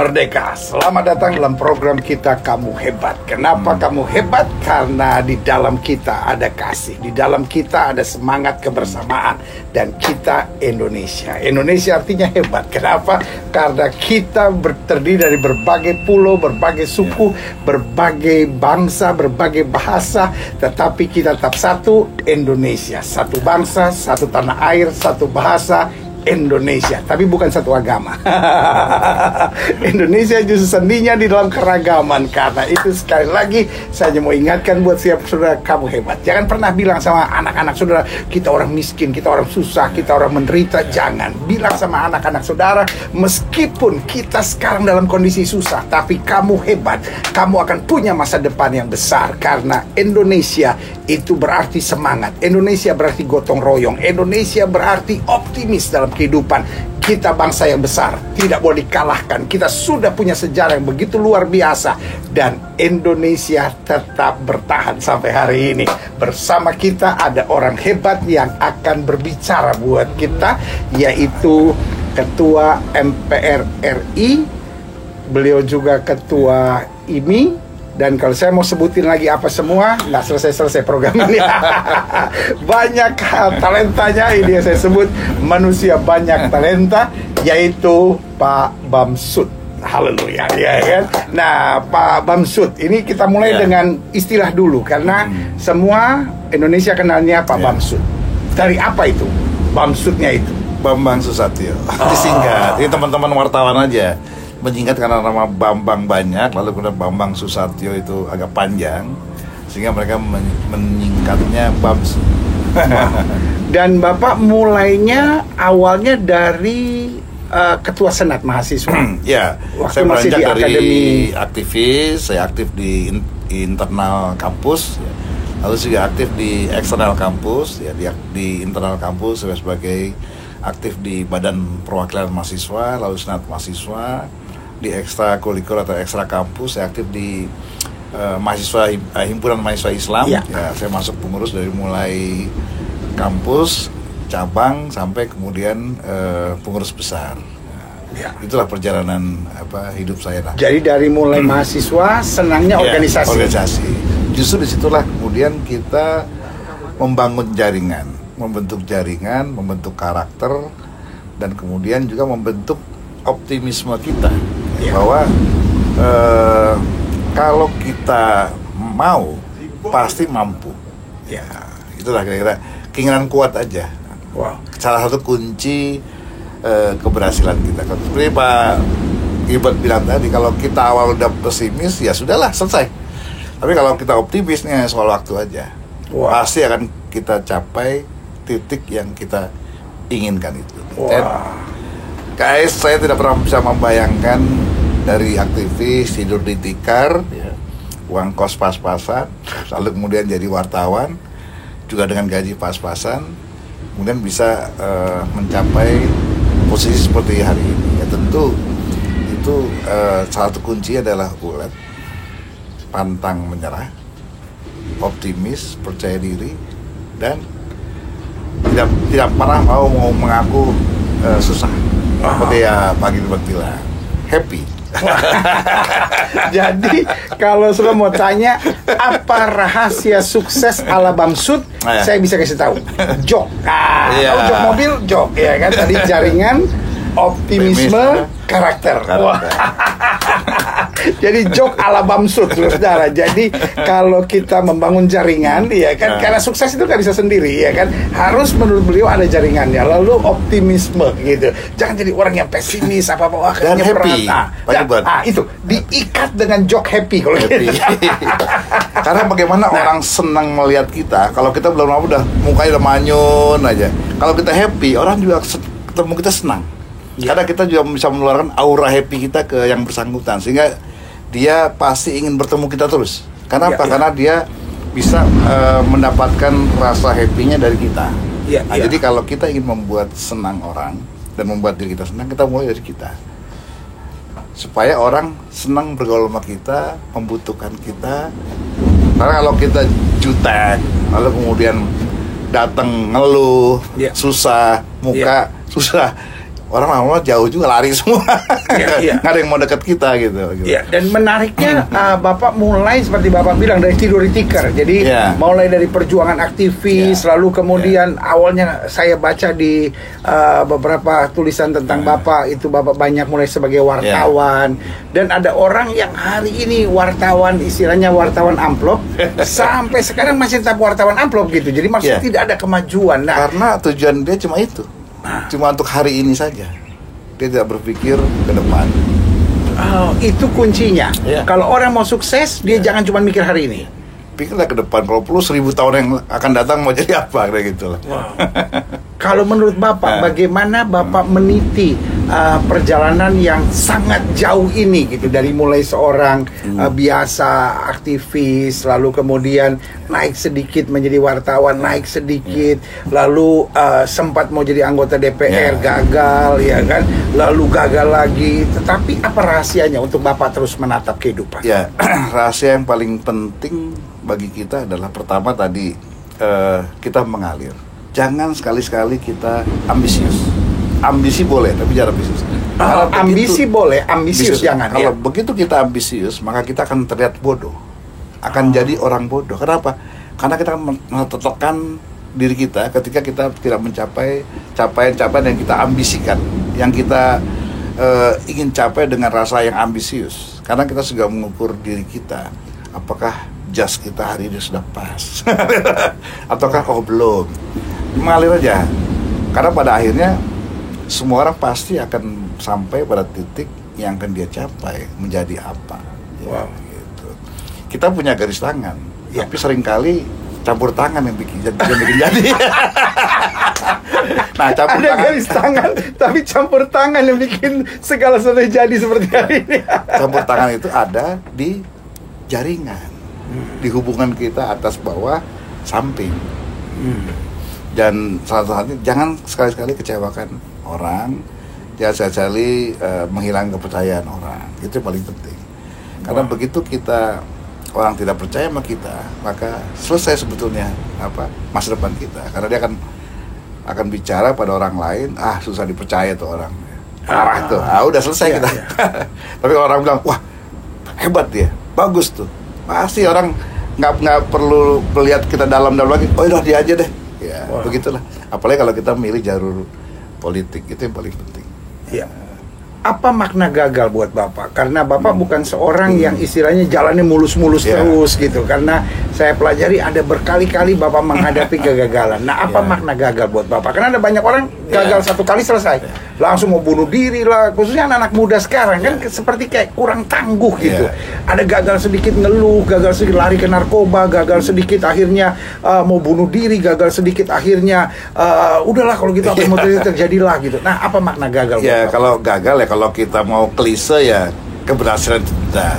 Merdeka. Selamat datang dalam program kita Kamu Hebat. Kenapa kamu hebat? Karena di dalam kita ada kasih, di dalam kita ada semangat kebersamaan, dan kita Indonesia. Indonesia artinya hebat. Kenapa? Karena kita terdiri dari berbagai pulau, berbagai suku, berbagai bangsa, berbagai bahasa, tetapi kita tetap satu, Indonesia. Satu bangsa, satu tanah air, satu bahasa, Indonesia, tapi bukan satu agama. Indonesia justru seninya di dalam keragaman. Karena itu sekali lagi saya mau ingatkan buat siap saudara, kamu hebat. Jangan pernah bilang sama anak-anak saudara, kita orang miskin, kita orang susah, kita orang menderita. Jangan bilang sama anak-anak saudara, meskipun kita sekarang dalam kondisi susah, tapi kamu hebat. Kamu akan punya masa depan yang besar. Karena Indonesia itu berarti semangat. Indonesia berarti gotong royong. Indonesia berarti optimis dalam kehidupan. Kita bangsa yang besar, tidak boleh dikalahkan. Kita sudah punya sejarah yang begitu luar biasa, dan Indonesia tetap bertahan sampai hari ini. Bersama kita ada orang hebat yang akan berbicara buat kita, yaitu Ketua MPR RI. Beliau juga Ketua IMI. Dan kalau saya mau sebutin lagi apa semua, nggak selesai-selesai program ini. Banyak talentanya, ini yang saya sebut manusia banyak talenta, yaitu Pak Bamsud. Haleluya, ya kan? Nah, Pak Bamsud, ini kita mulai dengan istilah dulu, karena semua Indonesia kenalnya Pak Bamsud. Dari apa itu Bamsudnya itu? Bambang Susatyo. Disingkat. Ini teman-teman wartawan aja menyingkat karena nama Bambang banyak, lalu kemudian Bambang Susatyo itu agak panjang, sehingga mereka menyingkatnya Bams. Dan Bapak mulainya awalnya dari Ketua Senat Mahasiswa. Ya, waktu saya masih beranjak di dari akademi. aktivis, saya aktif di internal kampus, ya. Lalu juga aktif di eksternal kampus, ya, di internal kampus saya sebagai aktif di Badan Perwakilan Mahasiswa, lalu Senat Mahasiswa. Di ekstrakurikuler atau ekstra kampus saya aktif di mahasiswa himpunan mahasiswa Islam. Ya, saya masuk pengurus dari mulai kampus, cabang sampai kemudian pengurus besar. Itulah perjalanan hidup saya. Jadi dari mulai mahasiswa senangnya organisasi. Organisasi. Justru disitulah kemudian kita membangun jaringan, membentuk jaringan, membentuk karakter, dan kemudian juga membentuk optimisme kita. Bahwa kalau kita mau pasti mampu. Ya, itulah kira-kira keinginan kuat aja. Wow. Salah satu kunci keberhasilan kita. Seperti Pak Gilbert bilang tadi, kalau kita awal udah pesimis, ya sudahlah, selesai. Tapi kalau kita optimisnya soal waktu aja. Wow. Pasti akan kita capai titik yang kita inginkan itu. Dan guys, saya tidak pernah bisa membayangkan dari aktivis tidur di tikar, uang kos pas-pasan, lalu kemudian jadi wartawan, juga dengan gaji pas-pasan, kemudian bisa mencapai posisi seperti hari ini. Ya tentu itu salah satu kunci adalah ulet, pantang menyerah, optimis, percaya diri, dan tidak pernah mau mengaku susah. Seperti ya Pak Gilbert bilang, happy. Jadi kalau sudah mau tanya apa rahasia sukses ala Bamsud, saya bisa kasih tahu. Jok. Tahu jok mobil, jok, ya kan? Tadi jaringan, optimisme, karakter. Jadi jok ala Bamsud, saudara. Jadi kalau kita membangun jaringan, ya kan, karena sukses itu kan bisa sendiri, ya kan. Harus menurut beliau ada jaringannya. Lalu optimisme, gitu. Jangan jadi orang yang pesimis apa-apa. Dan happy. Itu diikat dengan jok happy kalau happy. Gitu. Karena bagaimana orang senang melihat kita. Kalau kita belum lama udah mukanya udah manyun aja. Kalau kita happy, orang juga ketemu kita senang. Karena kita juga bisa menularkan aura happy kita ke yang bersangkutan, sehingga dia pasti ingin bertemu kita terus. Karena apa? Karena dia bisa mendapatkan rasa happy-nya dari kita. Jadi kalau kita ingin membuat senang orang dan membuat diri kita senang, kita mulai dari kita. Supaya orang senang bergaul sama kita, membutuhkan kita. Karena kalau kita jutek, lalu kemudian datang ngeluh, susah, muka susah, orang lama-lama jauh juga, lari semua. Iya. Nggak ada yang mau dekat kita gitu. Iya, dan menariknya Bapak mulai seperti Bapak bilang dari tidur tikar. Jadi mulai dari perjuangan aktivis, lalu kemudian awalnya saya baca di beberapa tulisan tentang Bapak itu Bapak banyak mulai sebagai wartawan, dan ada orang yang hari ini wartawan, istilahnya wartawan amplop, sampai sekarang masih tetap wartawan amplop gitu. Jadi maksudnya tidak ada kemajuan. Nah, karena tujuan dia cuma itu. Cuma untuk hari ini saja. Dia tidak berpikir ke depan. Itu kuncinya. Kalau orang mau sukses, dia jangan cuma mikir hari ini. Pikirlah ke depan. Kalau perlu 1000 tahun yang akan datang mau jadi apa, kayak gitu lah. Kalau menurut Bapak, bagaimana Bapak meniti perjalanan yang sangat jauh ini gitu, dari mulai seorang biasa aktivis, lalu kemudian naik sedikit menjadi wartawan, naik sedikit, lalu sempat mau jadi anggota DPR, gagal, ya kan, lalu gagal lagi. Tetapi apa rahasianya untuk Bapak terus menatap kehidupan? Ya, rahasia yang paling penting bagi kita adalah pertama tadi kita mengalir. Jangan sekali-sekali kita ambisius. Ambisi boleh, tapi jangan ambisius. Ambisi boleh, ambisius jangan. Kalau begitu kita ambisius, maka kita akan terlihat bodoh. Akan jadi orang bodoh. Kenapa? Karena kita akan menetapkan diri kita ketika kita tidak mencapai capaian-capaian yang kita ambisikan, yang kita ingin capai dengan rasa yang ambisius. Karena kita sudah mengukur diri kita, apakah jas kita hari ini sudah pas, ataukah belum. Mengalir aja. Karena pada akhirnya semua orang pasti akan sampai pada titik yang akan dia capai menjadi apa. Gitu. Kita punya garis tangan, tapi seringkali campur tangan yang bikin jadi. Nah, campur ada tangan. Garis tangan, tapi campur tangan yang bikin segala sesuatu jadi seperti hari ini. Campur tangan itu ada di jaringan, di hubungan kita atas bawah samping. Dan salah satunya jangan sekali-sekali kecewakan orang, jangan sekali-sekali menghilangkan kepercayaan orang. Itu yang paling penting. Karena begitu kita orang tidak percaya sama kita, maka selesai sebetulnya masa depan kita. Karena dia akan bicara pada orang lain, susah dipercaya tuh orang. Tuh, udah selesai kita. Tapi kalau orang bilang, wah hebat dia, bagus tuh, pasti orang nggak perlu melihat kita dalam-dalam lagi. Udah dia aja deh. Begitulah. Apalagi kalau kita milih jalur politik, itu yang paling penting. Apa makna gagal buat Bapak? Karena Bapak bukan seorang yang istilahnya jalannya mulus-mulus terus gitu. Karena saya pelajari ada berkali-kali Bapak menghadapi kegagalan. Nah, apa makna gagal buat Bapak? Karena ada banyak orang gagal satu kali selesai, langsung mau bunuh diri lah. Khususnya anak-anak muda sekarang kan seperti kayak kurang tangguh gitu. Ada gagal sedikit ngeluh, gagal sedikit lari ke narkoba, gagal sedikit akhirnya mau bunuh diri, gagal sedikit akhirnya udahlah kalau gitu apa yang mau terjadilah gitu. Nah, apa makna gagal? Kalau gagal kalau kita mau klise keberhasilan itu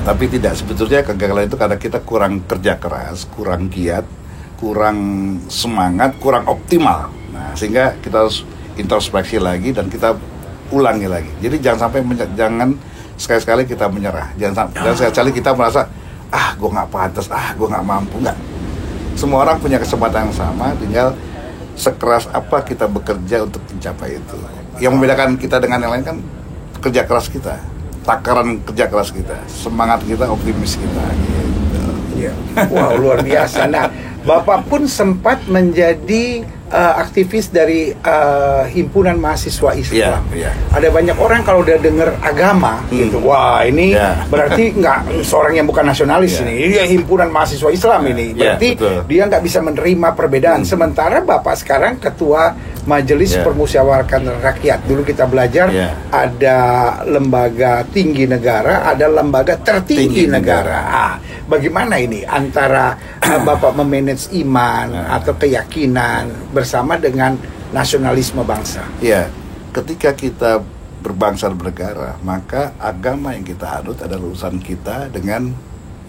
tapi tidak. Sebetulnya kegagalan itu karena kita kurang kerja keras, kurang giat, kurang semangat, kurang optimal. Nah, sehingga kita harus introspeksi lagi dan kita ulangi lagi. Jadi jangan sampai jangan sekali-sekali kita menyerah. Jangan sekali-sekali kita merasa gue nggak pantas, gue nggak mampu. Nggak. Semua orang punya kesempatan yang sama, tinggal sekeras apa kita bekerja untuk mencapai itu. Yang membedakan kita dengan yang lain kan kerja keras kita, takaran kerja keras kita, semangat kita, optimis kita gitu. Wow, luar biasa. Nah, Bapak pun sempat menjadi aktivis dari himpunan mahasiswa Islam. Ada banyak orang kalau udah dengar agama gitu, wah ini berarti nggak seorang yang bukan nasionalis ini, dia himpunan mahasiswa Islam ini, berarti dia nggak bisa menerima perbedaan. Sementara Bapak sekarang ketua Majelis Permusyawaratan Rakyat. Dulu kita belajar ada lembaga tinggi negara, ada lembaga tertinggi negara. Bagaimana ini antara Bapak memanage iman atau keyakinan bersama dengan nasionalisme bangsa? Ketika kita berbangsa dan bernegara, maka agama yang kita anut adalah urusan kita dengan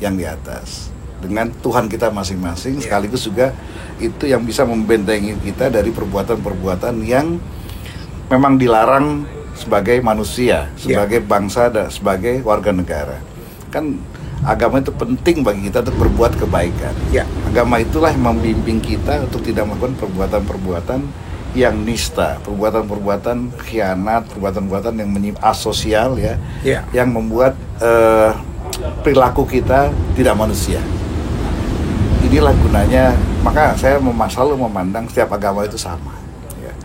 yang di atas, dengan Tuhan kita masing-masing. Sekaligus juga itu yang bisa membentengi kita dari perbuatan-perbuatan yang memang dilarang sebagai manusia, sebagai bangsa dan sebagai warga negara. Kan agama itu penting bagi kita untuk berbuat kebaikan. Agama itulah yang membimbing kita untuk tidak melakukan perbuatan-perbuatan yang nista, perbuatan-perbuatan khianat, perbuatan-perbuatan yang asosial ya, yang membuat perilaku kita tidak manusia. Inilah gunanya, maka saya selalu memandang setiap agama itu sama. Ya.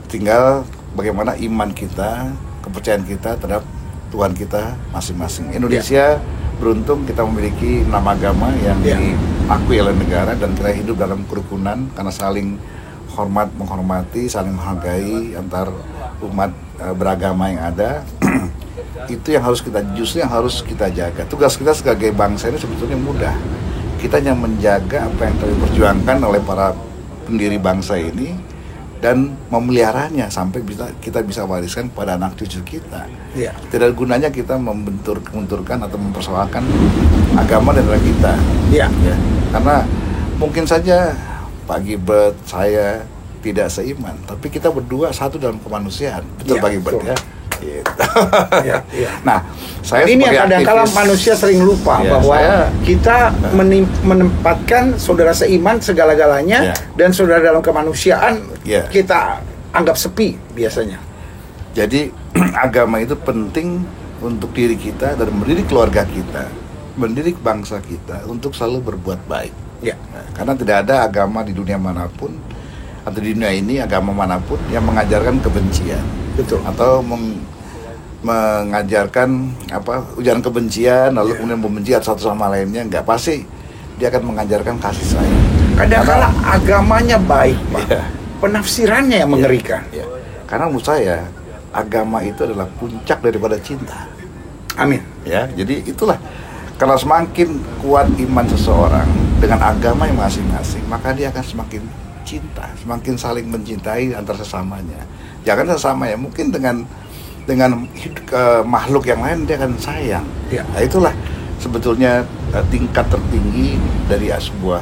Tinggal bagaimana iman kita, kepercayaan kita terhadap Tuhan kita masing-masing. Indonesia beruntung kita memiliki 6 agama yang diakui oleh negara dan kita hidup dalam kerukunan karena saling menghormati, saling menghargai antar umat beragama yang ada. Itu yang harus kita jaga. Tugas kita sebagai bangsa ini sebetulnya mudah. Kita hanya menjaga apa yang telah diperjuangkan oleh para pendiri bangsa ini dan memeliharanya sampai kita bisa wariskan pada anak cucu kita. Tidak gunanya kita membenturkan atau mempersoalkan agama dan negara kita. Karena mungkin saja Pak Gilbert, saya tidak seiman, tapi kita berdua satu dalam kemanusiaan. Betul Pak Gilbert ya? Gitu. Nah, saya ini yang kadang-kala manusia sering lupa bahwa kita menempatkan saudara seiman segala-galanya dan saudara dalam kemanusiaan kita anggap sepi biasanya. Jadi agama itu penting untuk diri kita dan mendidik keluarga kita, mendidik bangsa kita untuk selalu berbuat baik. Nah, karena tidak ada agama di dunia manapun atau di dunia ini agama manapun yang mengajarkan kebencian. Atau mengajarkan ujaran kebencian lalu kemudian membenci satu sama lainnya. Enggak, pasti dia akan mengajarkan kasih sayang. Kadang-kala agamanya baik, Pak. Penafsirannya yang mengerikan. Karena menurut saya agama itu adalah puncak daripada cinta. Amin. Jadi itulah, karena semakin kuat iman seseorang dengan agama yang masing-masing, maka dia akan semakin cinta, semakin saling mencintai antar sesamanya. Jangan sesama ya, mungkin dengan makhluk yang lain dia akan sayang. Nah, itulah sebetulnya tingkat tertinggi dari sebuah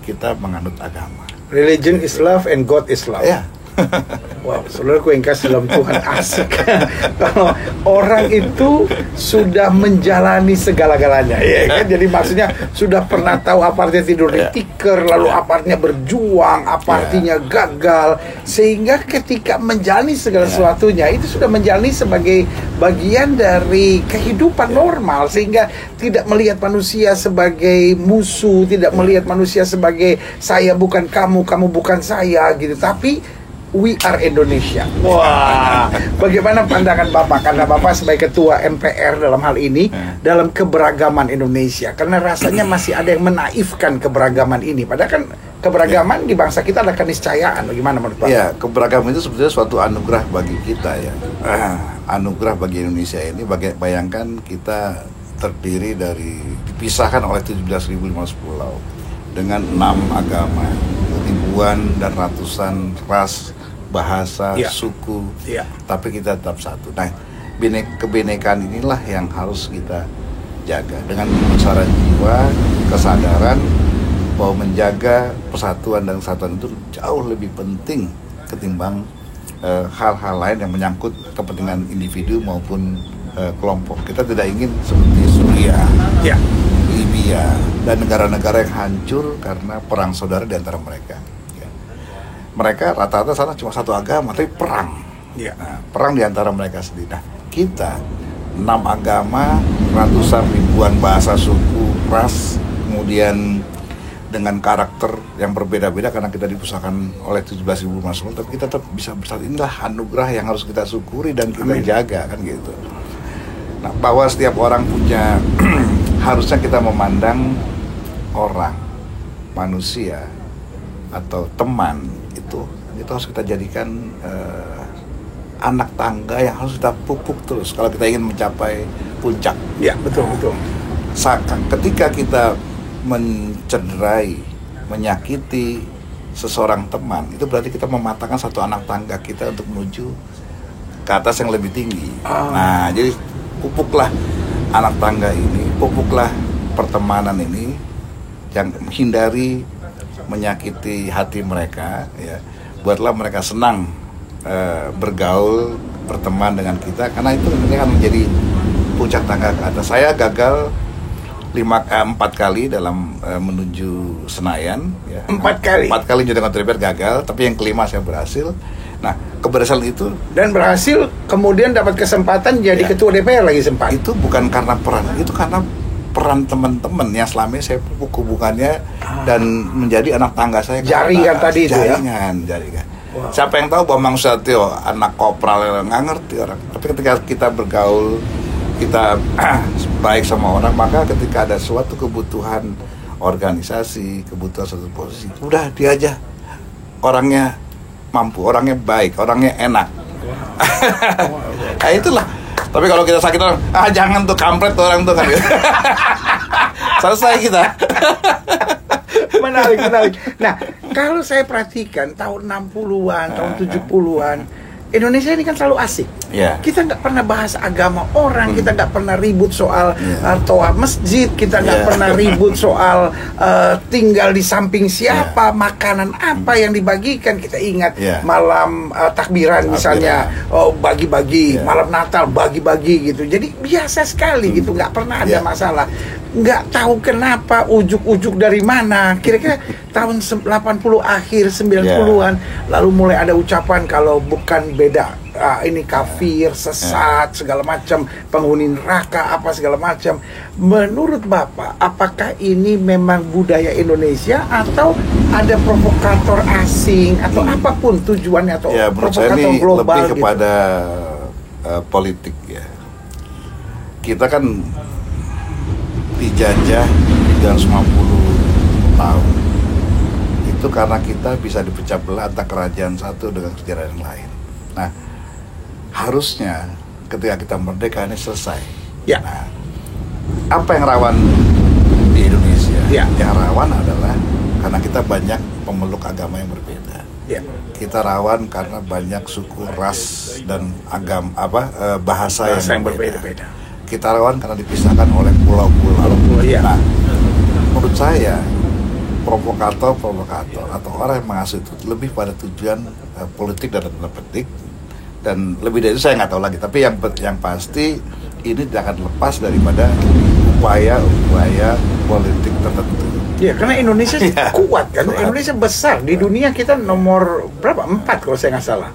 kita menganut agama. Religion is love and God is love. Wow, saudaraku yang kasih dalam Tuhan, asik. Kalau orang itu sudah menjalani segala-galanya, kan? Jadi maksudnya sudah pernah tahu apa artinya tidur di tikar, lalu apa artinya berjuang, apa artinya gagal, sehingga ketika menjalani segala sesuatunya itu sudah menjalani sebagai bagian dari kehidupan normal, sehingga tidak melihat manusia sebagai musuh, tidak melihat manusia sebagai saya bukan kamu, kamu bukan saya gitu, tapi we are Indonesia. Wah, bagaimana pandangan Bapak? Karena Bapak sebagai ketua MPR dalam hal ini, dalam keberagaman Indonesia. Karena rasanya masih ada yang menaifkan keberagaman ini. Padahal kan keberagaman di bangsa kita ada keniscayaan. Bagaimana menurut Bapak? Keberagaman itu sebetulnya suatu anugerah bagi kita ya. Anugerah bagi Indonesia ini. Bayangkan kita terdiri dipisahkan oleh 17.500 pulau dengan 6 agama, ribuan dan ratusan ras, bahasa, suku, tapi kita tetap satu. Nah, kebinekaan inilah yang harus kita jaga dengan besaran jiwa, kesadaran bahwa menjaga persatuan dan kesatuan itu jauh lebih penting ketimbang hal-hal lain yang menyangkut kepentingan individu maupun kelompok. Kita tidak ingin seperti Suriah, Libya, dan negara-negara yang hancur karena perang saudara di antara mereka. Mereka rata-rata sana cuma satu agama, tapi perang. Nah, perang di antara mereka sendiri. Nah, kita 6 agama, ratusan ribuan bahasa, suku, ras, kemudian dengan karakter yang berbeda-beda karena kita dipusahkan oleh 17.000 masuk, tapi kita tetap bisa bersatu. Inilah anugerah yang harus kita syukuri dan kita jaga, kan gitu. Nah, bahwa setiap orang punya harusnya kita memandang orang, manusia atau teman itu harus kita jadikan anak tangga yang harus kita pupuk terus kalau kita ingin mencapai puncak. Betul. Ketika kita mencederai, menyakiti seseorang teman, itu berarti kita mematahkan satu anak tangga kita untuk menuju ke atas yang lebih tinggi. Nah, jadi pupuklah anak tangga ini, pupuklah pertemanan ini, yang hindari menyakiti hati mereka, ya. Buatlah mereka senang bergaul, berteman dengan kita, karena itu akan menjadi puncak tangga ke atas. Saya gagal 4 kali dalam menuju Senayan ya. 4 kali? 4 kali jadi anggota DPR gagal, tapi yang kelima saya berhasil. Nah, keberhasilan itu dan berhasil kemudian dapat kesempatan jadi ketua DPR lagi sempat. Itu bukan karena peran, itu karena peran teman-teman yang selama ini saya pupuk hubungannya dan menjadi anak tangga saya. Jaringan tadi itu ya? Jaringan. Wow. Siapa yang tahu Bambang Susatyo, anak kopral, nggak ngerti orang. Tapi ketika kita bergaul, kita baik sama orang, maka ketika ada suatu kebutuhan organisasi, kebutuhan suatu posisi, udah dia aja. Orangnya mampu, orangnya baik, orangnya enak. Nah itulah. Tapi kalau kita sakit orang, jangan tuh, kampret tuh orang tuh kan. Selesai kita. Menarik. Nah, kalau saya perhatikan tahun 60-an, tahun 70-an, Indonesia ini kan selalu asik. Kita nggak pernah bahas agama orang, kita nggak pernah ribut soal toa masjid, kita nggak pernah ribut soal tinggal di samping siapa, makanan apa yang dibagikan. Kita ingat malam takbiran misalnya, bagi-bagi, malam Natal bagi-bagi gitu. Jadi biasa sekali gitu, nggak pernah ada masalah. Nggak tahu kenapa ujuk-ujuk dari mana. Kira-kira tahun 80 akhir 90-an lalu mulai ada ucapan kalau bukan beda ini kafir, sesat, segala macam, penghuni neraka apa segala macam. Menurut Bapak, apakah ini memang budaya Indonesia atau ada provokator asing atau apapun tujuannya, atau provokator global lebih kepada politik ya. Kita kan dijajah 350 tahun. Itu karena kita bisa dipecah belah antara kerajaan satu dengan kerajaan yang lain. Nah, harusnya ketika kita merdeka ini selesai. Nah, apa yang rawan di Indonesia? Yang rawan adalah karena kita banyak pemeluk agama yang berbeda. Kita rawan karena banyak suku, ras dan bahasa yang berbeda. Kita rawan karena dipisahkan oleh pulau-pulau. Nah, menurut saya provokator atau orang yang mengasuh itu lebih pada tujuan politik dan tanda petik, dan lebih dari itu saya nggak tahu lagi. Tapi yang pasti ini tidak akan lepas daripada upaya politik tertentu. Ya, karena Indonesia kuat kan, Indonesia besar di dunia, kita nomor berapa? 4 kalau saya nggak salah.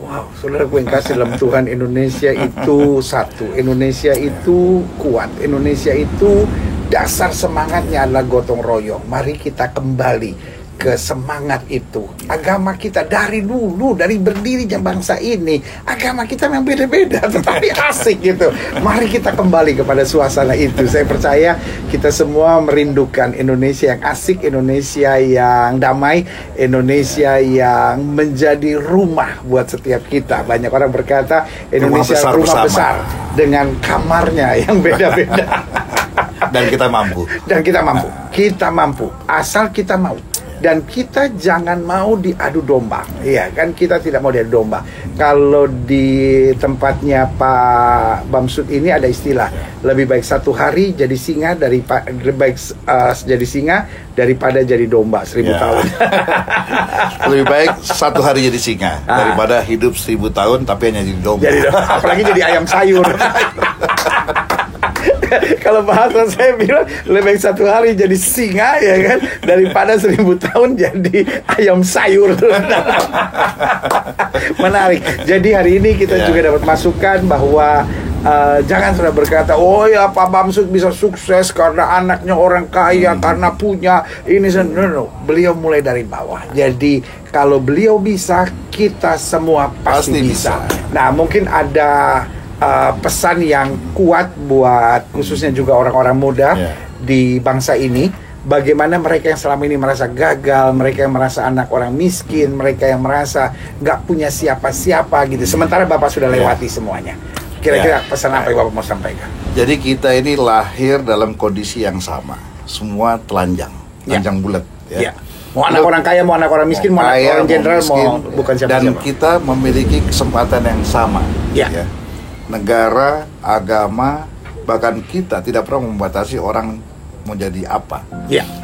Wow, saudaraku yang kasih dalam Tuhan, Indonesia itu satu, Indonesia itu kuat, Indonesia itu dasar semangatnya adalah gotong royong. Mari kita kembali ke semangat itu. Agama kita dari dulu, dari berdirinya bangsa ini, agama kita memang beda-beda, tetapi asik gitu. Mari kita kembali kepada suasana itu. Saya percaya kita semua merindukan Indonesia yang asik, Indonesia yang damai, Indonesia yang menjadi rumah buat setiap kita. Banyak orang berkata Indonesia rumah besar dengan kamarnya yang beda-beda. Dan kita mampu. Kita mampu asal kita mau. Dan kita jangan mau diadu domba, ya kan, kita tidak mau diadu domba. Kalau di tempatnya Pak Bamsud ini ada istilah, lebih baik 1 hari jadi singa jadi singa daripada jadi domba 1000 tahun. Lebih baik 1 hari jadi singa daripada hidup 1000 tahun tapi hanya jadi domba. Apalagi jadi ayam sayur. Kalau bahasa saya bilang lebih baik 1 hari jadi singa, ya kan, daripada 1000 tahun jadi ayam sayur. Menarik. Jadi hari ini kita juga dapat masukan bahwa jangan sudah berkata, oh ya Pak Bamsud bisa sukses karena anaknya orang kaya, karena punya ini. No. Beliau mulai dari bawah. Jadi kalau beliau bisa, kita semua pasti bisa. Nah, mungkin ada pesan yang kuat buat khususnya juga orang-orang muda di bangsa ini. Bagaimana mereka yang selama ini merasa gagal, mereka yang merasa anak orang miskin, mereka yang merasa nggak punya siapa-siapa gitu. Sementara Bapak sudah lewati semuanya. Kira-kira pesan apa yang Bapak mau sampaikan? Jadi kita ini lahir dalam kondisi yang sama. Semua telanjang bulat. Mau anak orang kaya, mau anak orang miskin, mau anak orang jenderal, mau bukan siapa-siapa. Dan kita memiliki kesempatan yang sama. Negara, agama, bahkan kita tidak pernah membatasi orang mau jadi apa.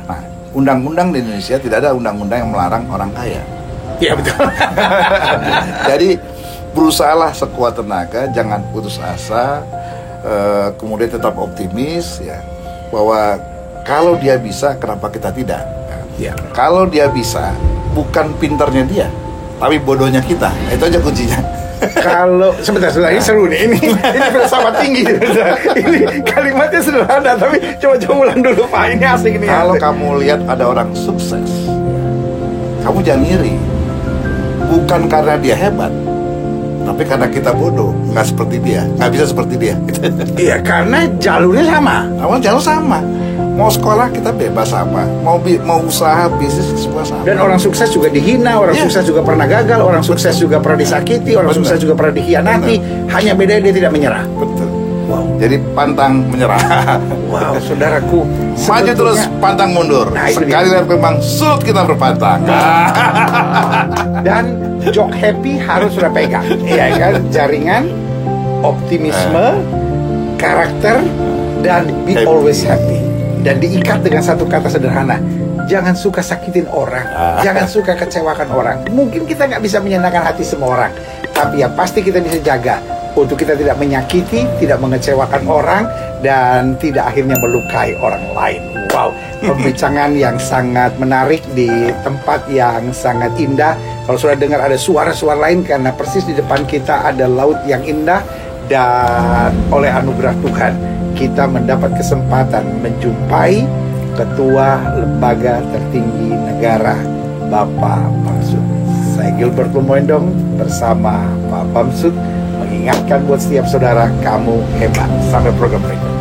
Nah, undang-undang di Indonesia tidak ada undang-undang yang melarang orang kaya. Betul. Jadi berusahalah sekuat tenaga, jangan putus asa. kemudian tetap optimis ya, bahwa kalau dia bisa, kenapa kita tidak? Ya. Kalau dia bisa, bukan pintarnya dia, tapi bodohnya kita. Itu aja kuncinya. Kalau sebentar ini seru nih, ini filsafat tinggi. Ini kalimatnya sederhana tapi coba ulang dulu Pak, ini asik nih. Kalau kamu lihat ada orang sukses, kamu jangan iri. Bukan karena dia hebat, tapi karena kita bodoh, nggak seperti dia, nggak bisa seperti dia. Iya, karena jalurnya sama. Awal jalur sama. Mau sekolah kita bebas sama, mau usaha bisnis semua sama. Dan orang sukses juga dihina, orang sukses juga pernah gagal, orang sukses juga pernah disakiti, orang sukses juga pernah dikhianati. Hanya bedanya dia tidak menyerah. Betul. Wow. Jadi pantang menyerah. Wow, saudaraku. Maju terus, pantang mundur. Nah, sekali lihat memang sulit kita berpantang. Dan jok happy harus sudah pegang. Iya kan? Jaringan, optimisme, karakter, dan be Happy. always happy. Dan diikat dengan satu kata sederhana, jangan suka sakitin orang, jangan suka kecewakan orang. Mungkin kita nggak bisa menyenangkan hati semua orang, tapi yang pasti kita bisa jaga untuk kita tidak menyakiti, tidak mengecewakan orang, dan tidak akhirnya melukai orang lain. Wow, pembincangan yang sangat menarik di tempat yang sangat indah. Kalau sudah dengar ada suara-suara lain, karena persis di depan kita ada laut yang indah. Dan oleh anugerah Tuhan, kita mendapat kesempatan menjumpai Ketua Lembaga Tertinggi Negara, Bapak Bamsud. Saya Gilbert Lumoendong bersama Pak Bamsud mengingatkan buat setiap saudara, kamu hebat. Sampai program berikutnya.